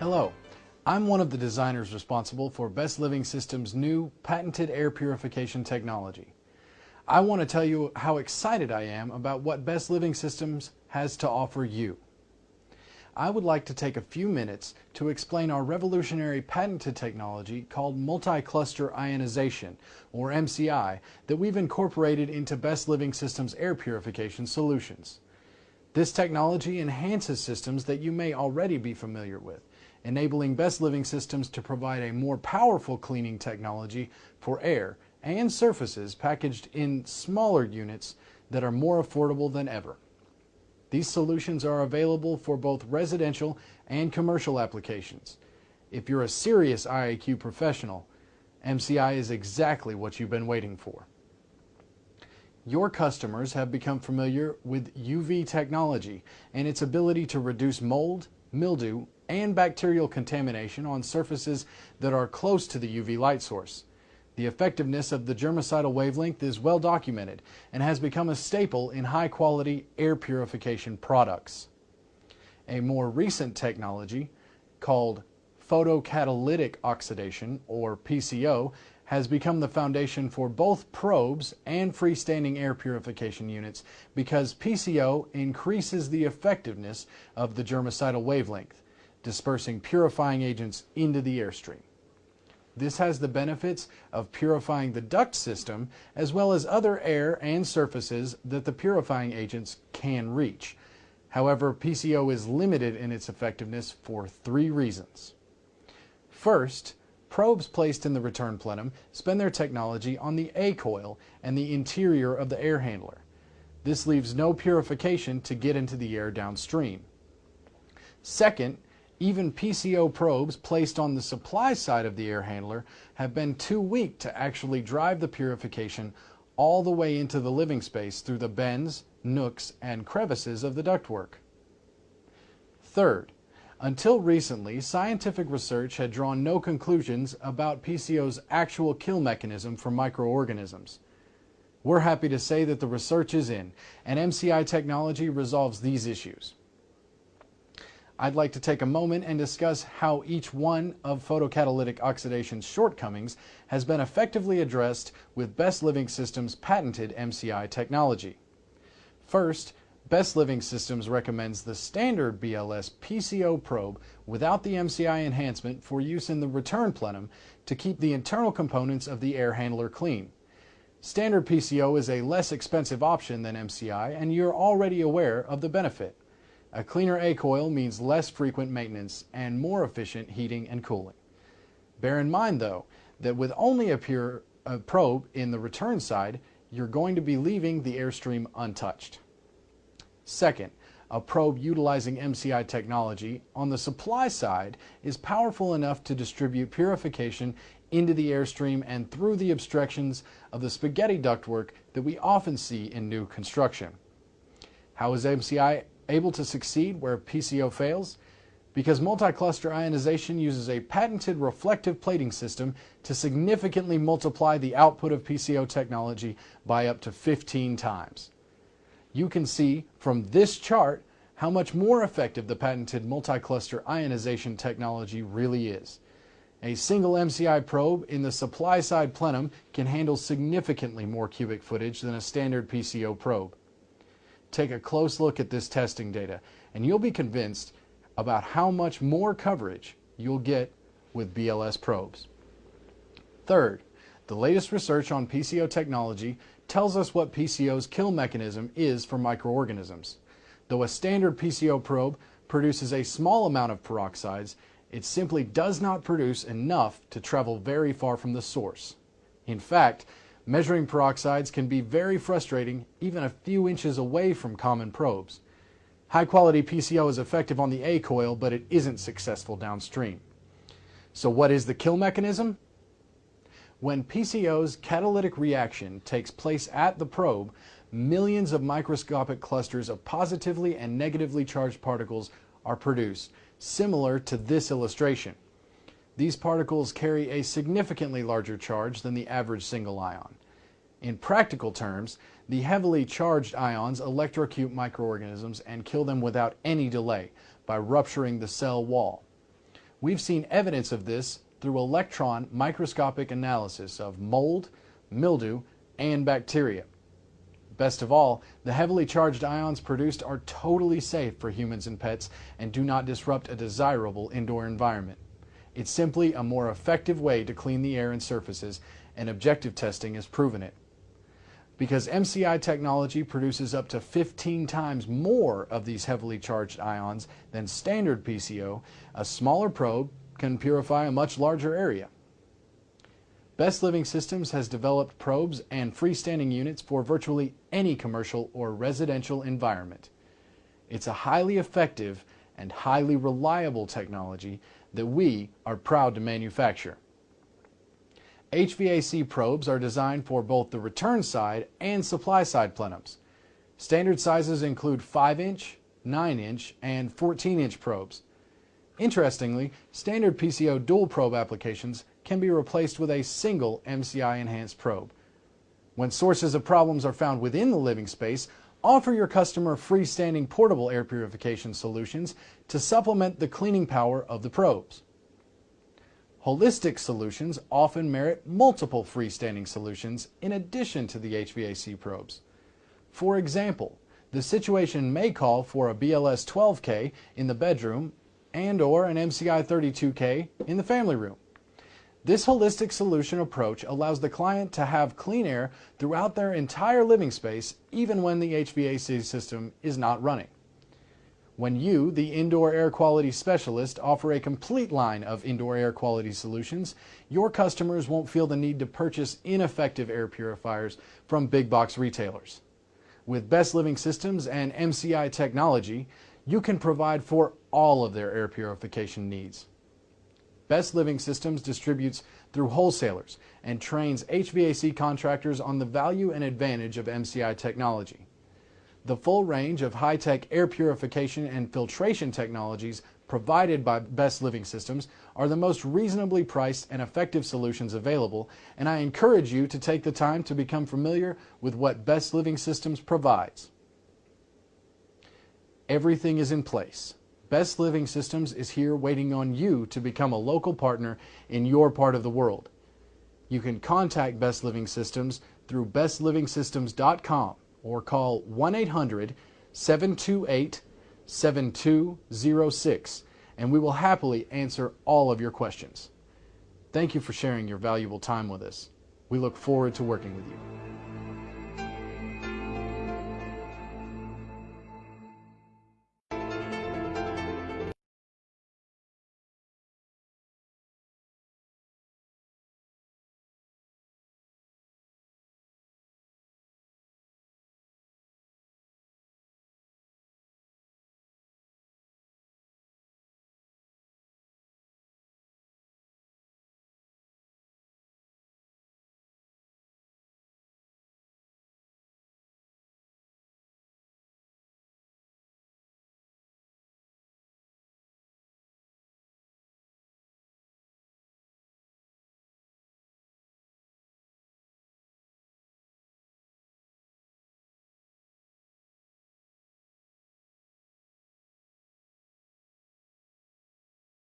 Hello, I'm one of the designers responsible for Best Living Systems' new patented air purification technology. I want to tell you how excited I am about what Best Living Systems has to offer you. I would like to take a few minutes to explain our revolutionary patented technology called Multi-Cluster Ionization, or MCI, that we've incorporated into Best Living Systems air purification solutions. This technology enhances systems that you may already be familiar with, enabling Best Living Systems to provide a more powerful cleaning technology for air and surfaces packaged in smaller units that are more affordable than ever. These solutions are available for both residential and commercial applications. If you're a serious IAQ professional, MCI is exactly what you've been waiting for. Your customers have become familiar with UV technology and its ability to reduce mold, mildew, and bacterial contamination on surfaces that are close to the UV light source. The effectiveness of the germicidal wavelength is well documented and has become a staple in high-quality air purification products. A more recent technology called photocatalytic oxidation, or PCO, has become the foundation for both probes and freestanding air purification units because PCO increases the effectiveness of the germicidal wavelength, dispersing purifying agents into the airstream. This has the benefits of purifying the duct system as well as other air and surfaces that the purifying agents can reach. However, PCO is limited in its effectiveness for three reasons. First, probes placed in the return plenum spend their technology on the A coil and the interior of the air handler. This leaves no purification to get into the air downstream. Second, even PCO probes placed on the supply side of the air handler have been too weak to actually drive the purification all the way into the living space through the bends, nooks, and crevices of the ductwork. Third, until recently, scientific research had drawn no conclusions about PCO's actual kill mechanism for microorganisms. We're happy to say that the research is in, and MCI technology resolves these issues. I'd like to take a moment and discuss how each one of photocatalytic oxidation's shortcomings has been effectively addressed with Best Living Systems' patented MCI technology. First, Best Living Systems recommends the standard BLS PCO probe without the MCI enhancement for use in the return plenum to keep the internal components of the air handler clean. Standard PCO is a less expensive option than MCI, and you're already aware of the benefit. A cleaner A coil means less frequent maintenance and more efficient heating and cooling. Bear in mind, though, that with only a probe in the return side, you're going to be leaving the airstream untouched. Second, a probe utilizing MCI technology on the supply side is powerful enough to distribute purification into the airstream and through the obstructions of the spaghetti ductwork that we often see in new construction. How is MCI able to succeed where PCO fails? Because multi-cluster ionization uses a patented reflective plating system to significantly multiply the output of PCO technology by up to 15 times. You can see from this chart how much more effective the patented multi-cluster ionization technology really is. A single MCI probe in the supply side plenum can handle significantly more cubic footage than a standard PCO probe. Take a close look at this testing data and you'll be convinced about how much more coverage you'll get with BLS probes. Third, the latest research on PCO technology tells us what PCO's kill mechanism is for microorganisms. Though a standard PCO probe produces a small amount of peroxides, it simply does not produce enough to travel very far from the source. In fact, measuring peroxides can be very frustrating even a few inches away from common probes. High-quality PCO is effective on the A coil, but it isn't successful downstream. So what is the kill mechanism? When PCO's catalytic reaction takes place at the probe, millions of microscopic clusters of positively and negatively charged particles are produced, similar to this illustration. These particles carry a significantly larger charge than the average single ion. In practical terms, the heavily charged ions electrocute microorganisms and kill them without any delay by rupturing the cell wall. We've seen evidence of this through electron microscopic analysis of mold, mildew, and bacteria. Best of all, the heavily charged ions produced are totally safe for humans and pets and do not disrupt a desirable indoor environment. It's simply a more effective way to clean the air and surfaces, and objective testing has proven it. Because MCI technology produces up to 15 times more of these heavily charged ions than standard PCO, a smaller probe can purify a much larger area. Best Living Systems has developed probes and freestanding units for virtually any commercial or residential environment. It's a highly effective and highly reliable technology that we are proud to manufacture. HVAC probes are designed for both the return side and supply side plenums. Standard sizes include 5-inch, 9-inch, and 14-inch probes. Interestingly, standard PCO dual probe applications can be replaced with a single MCI enhanced probe. When sources of problems are found within the living space, offer your customer freestanding portable air purification solutions to supplement the cleaning power of the probes. Holistic solutions often merit multiple freestanding solutions in addition to the HVAC probes. For example, the situation may call for a BLS 12K in the bedroom and/or an MCI 32K in the family room. This holistic solution approach allows the client to have clean air throughout their entire living space, even when the HVAC system is not running. When you, the indoor air quality specialist, offer a complete line of indoor air quality solutions, your customers won't feel the need to purchase ineffective air purifiers from big box retailers. With Best Living Systems and MCI technology, you can provide for all of their air purification needs. Best Living Systems distributes through wholesalers and trains HVAC contractors on the value and advantage of MCI technology. The full range of high-tech air purification and filtration technologies provided by Best Living Systems are the most reasonably priced and effective solutions available, and I encourage you to take the time to become familiar with what Best Living Systems provides. Everything is in place. Best Living Systems is here waiting on you to become a local partner in your part of the world. You can contact Best Living Systems through bestlivingsystems.com or call 1-800-728-7206, and we will happily answer all of your questions. Thank you for sharing your valuable time with us. We look forward to working with you.